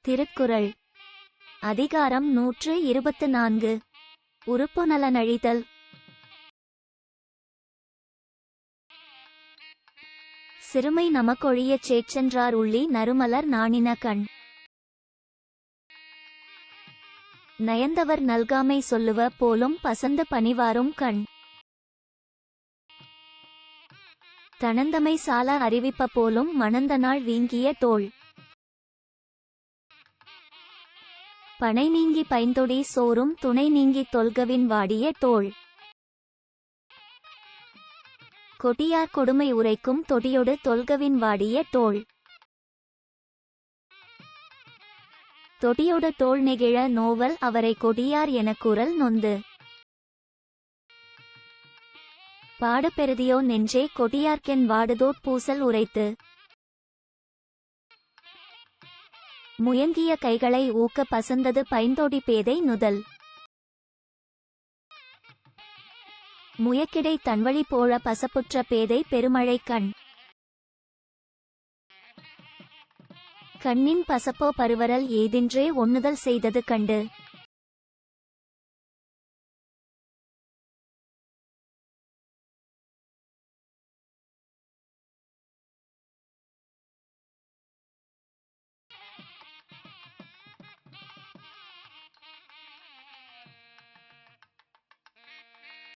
திருக்குறள் அதிகாரம் 124 உறுப்பு நலனழிதல். சிறுமை நமக்கொழியச் சேற்றென்றார் உள்ளி நறுமலர் நாணின கண். நயந்தவர் நல்காமை சொல்லுவ போலும் பசந்து பணிவாரும் கண். தனந்தமை சால அறிவிப்ப போலும் மணந்தநாள் வீங்கிய தோள். பனை நீங்கி பைந்தொடி சோறும் துணை நீங்கி தொல்கவின் வாடிய தோள். கொடியார் கொடுமை உரைக்கும் தொடியொடு தொல்கவின் வாடிய தோள். தொடியொடு தோள் நெகிழ நோவல் அவரை கொடியார் எனக் குரல் நொந்து. பாடுபெறுதியோ நெஞ்சே கொடியார்க்கென் வாடுதோட் பூசல் உரைத்து. முயங்கிய கைகளை ஊக்க பசந்தது பைந்தொடி பேதை நுதல். முயக்கிடை தன்வழி போழ பசப்புற்ற பேதை பெருமழை கண். கண்ணின் பசப்போ பருவரல் ஏதின்றே ஒண்ணுதல் செய்தது கண்டு.